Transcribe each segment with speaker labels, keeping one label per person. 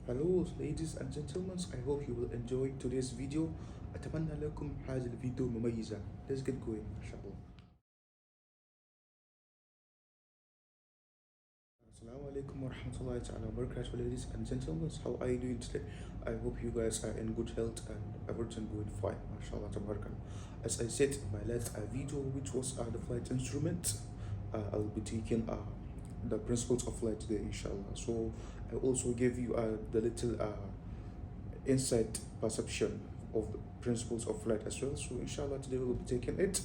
Speaker 1: Hello ladies and gentlemen, I hope you will enjoy today's video. أتمنى لكم هذا الفيديو مميزة. Let's get going إن شاء الله. Assalamu alaikum wa rahmatullahi ta'ala wa barakatuh, ladies and gentlemen. How are you doing today? I hope you guys are in good health and everything going fine. MashaAllah tabarakallah. As I said in my last video, which was the flight instrument, I'll be taking the principles of flight today, inshallah. So I also gave you the little insight perception of the principles of flight as well. So inshallah today we will be taking it.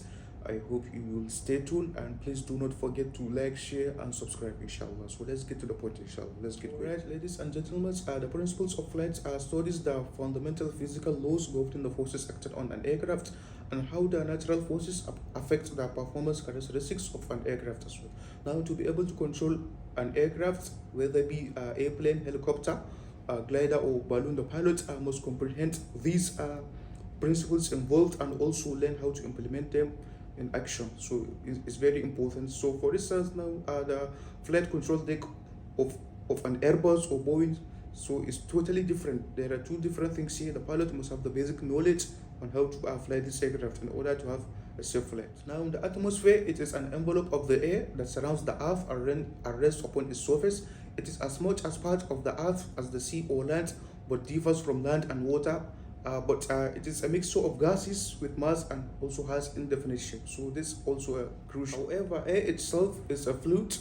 Speaker 1: I hope you will stay tuned and please do not forget to like, share and subscribe, inshallah. So let's get to the point, inshallah. Let's get going. Alright, ladies and gentlemen, the principles of flight studies the fundamental physical laws governing the forces acted on an aircraft and how the natural forces affect the performance characteristics of an aircraft as well. Now, to be able to control an aircraft, whether it be airplane, helicopter, glider or balloon, the pilot must comprehend these principles involved and also learn how to implement them in action. So it's very important. So for instance, now the flight control deck of an Airbus or Boeing, so it's totally different. There are two different things here. The pilot must have the basic knowledge on how to fly this aircraft in order to have a safe flight. Now, in the atmosphere, it is an envelope of the air that surrounds the earth and rests upon its surface. It is as much as part of the earth as the sea or land, but differs from land and water. But it is a mixture of gases with mass and also has indefinite shape. So this also crucial. However, air itself is a fluid.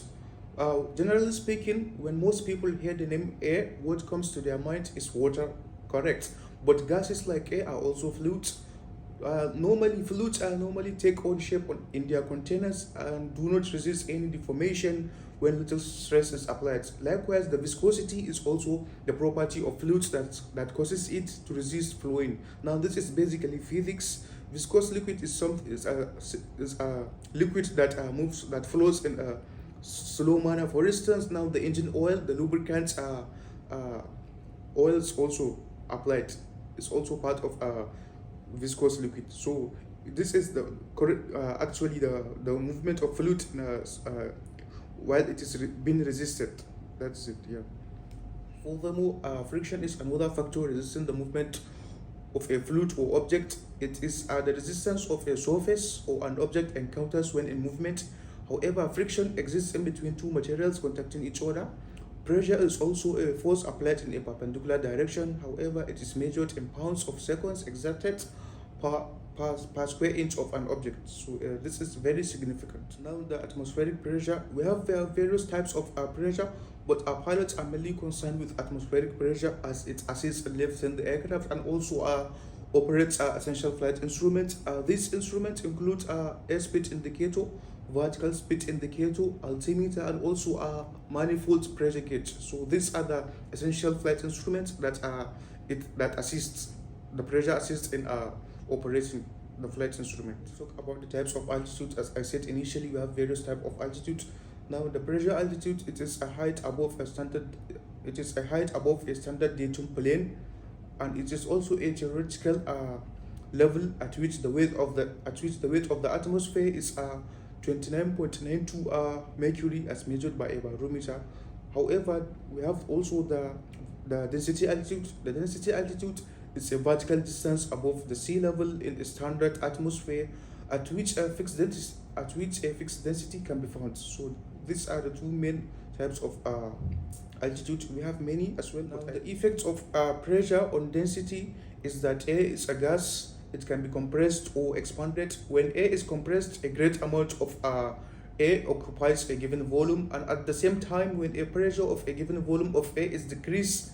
Speaker 1: Generally speaking, when most people hear the name air, what comes to their mind is water, correct? But gases like air are also fluids. Normally, fluids normally take on shape in their containers and do not resist any deformation when little stress is applied. Likewise, the viscosity is also the property of fluids that causes it to resist flowing. Now, this is basically physics. Viscous liquid is a liquid that moves, that flows in a slow manner. For instance, now the engine oil, the lubricants oils also applied. It's also part of viscous liquid. So this is the correct actually the movement of fluid while it is being resisted. That's it. Yeah. Furthermore, friction is another factor resisting the movement of a fluid or object. It is the resistance of a surface or an object encounters when in movement. However, friction exists in between two materials contacting each other. Pressure is also a force applied in a perpendicular direction. However, it is measured in pounds of seconds exerted per, per square inch of an object. So this is very significant. Now, the atmospheric pressure. We have various types of pressure, but our pilots are mainly concerned with atmospheric pressure as it assists in lifting the aircraft and also operates essential flight instruments. These instruments include airspeed indicator, vertical speed indicator, altimeter, and also manifold pressure gauge. So these are the essential flight instruments that that assists the pressure assists in operating the flight instrument. Let's talk about the types of altitude. As I said initially, we have various types of altitude. Now, the pressure altitude, it is a height above a standard. It is a height above a standard datum plane, and it is also a theoretical level at which the weight of the atmosphere is 29.92 mercury as measured by a barometer. However, we have also the density altitude. The density altitude is a vertical distance above the sea level in a standard atmosphere at which a fixed density can be found. So these are the two main types of altitude. We have many as well. Now, the effects of pressure on density is that air is a gas. It can be compressed or expanded. When air is compressed, a great amount of air occupies a given volume, and at the same time, when a pressure of a given volume of air is decreased,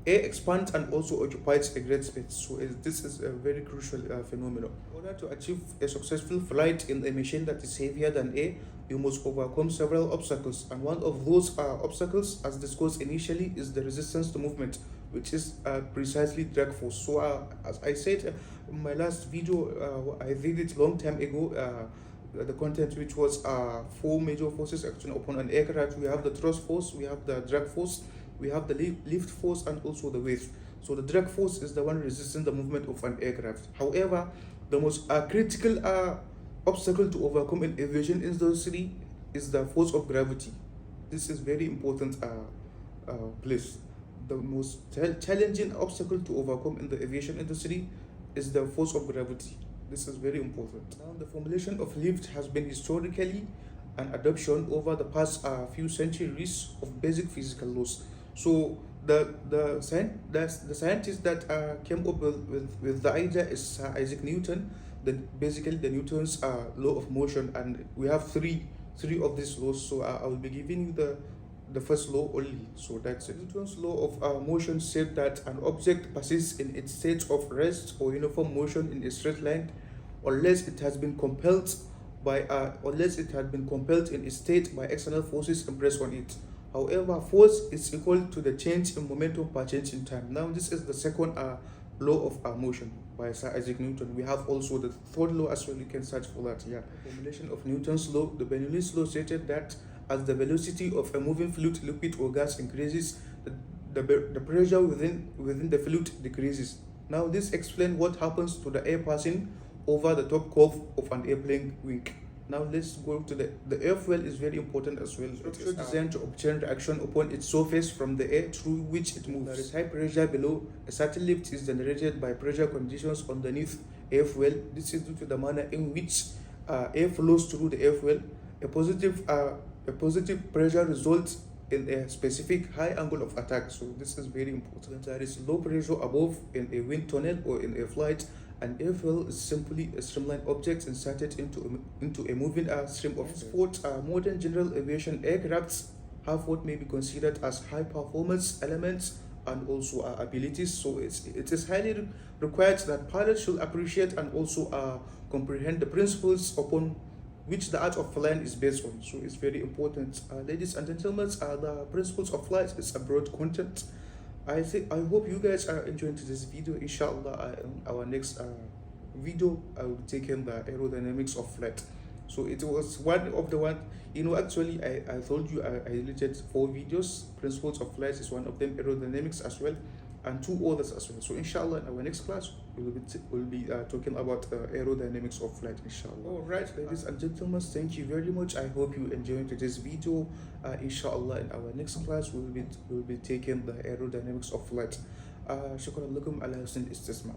Speaker 1: air expands and also occupies a great space. So this is a very crucial phenomenon. In order to achieve a successful flight in a machine that is heavier than air, you must overcome several obstacles, and one of those obstacles, as discussed initially, is the resistance to movement, which is precisely drag force. So as I said in my last video, I did it long time ago, the content which was four major forces acting upon an aircraft. We have the thrust force, we have the drag force, we have the lift force, and also the weight. So the drag force is the one resisting the movement of an aircraft. However, the most critical obstacle to overcome in aviation industry is the force of gravity. This is very important place. the most challenging obstacle to overcome in the aviation industry is the force of gravity. This is very important. Now, the formulation of lift has been historically an adoption over the past few centuries of basic physical laws. So the scientist that came up with the idea is Sir Isaac Newton. Basically the Newton's law of motion, and we have three of these laws. So I will be giving you the first law only. So that's it. Newton's law of motion said that an object persists in its state of rest or uniform motion in a straight line unless it has been compelled in its state by external forces impressed on it. However, force is equal to the change in momentum per change in time. Now, this is the second law of motion by Sir Isaac Newton. We have also the third law as well. You can search for that. Yeah, the formulation of Newton's law. The Bernoulli's law stated that as the velocity of a moving fluid, liquid, or gas increases, the pressure within the fluid decreases. Now, this explains what happens to the air passing over the top curve of an airplane wing. Now let's go to the airfoil is very important as well. It is designed to obtain reaction upon its surface from the air through which it moves. There is high pressure below. A certain lift is generated by pressure conditions underneath airfoil. This is due to the manner in which air flows through the airfoil. A positive pressure results in a specific high angle of attack. So this is very important. There is low pressure above in a wind tunnel or in a flight. An airfoil is simply a streamlined object inserted into a moving stream of sport. Modern general aviation aircrafts have what may be considered as high performance elements and also abilities. So it is highly required that pilots should appreciate and also comprehend the principles upon which the art of flying is based on. So it's very important. Ladies and gentlemen, the principles of flight is a broad content. I hope you guys are enjoying this video. Inshallah, our next video I will be taking the aerodynamics of flight. So it was one of the actually I told you I deleted 4 videos. Principles of flight is one of them, aerodynamics as well, and 2 others as well. So inshallah in our next class we'll be talking about aerodynamics of flight, inshallah. All right, ladies and gentlemen, thank you very much. I hope you enjoyed this video. Inshallah in our next class we'll be taking the aerodynamics of flight. Shukran lakum ala husn istisma'.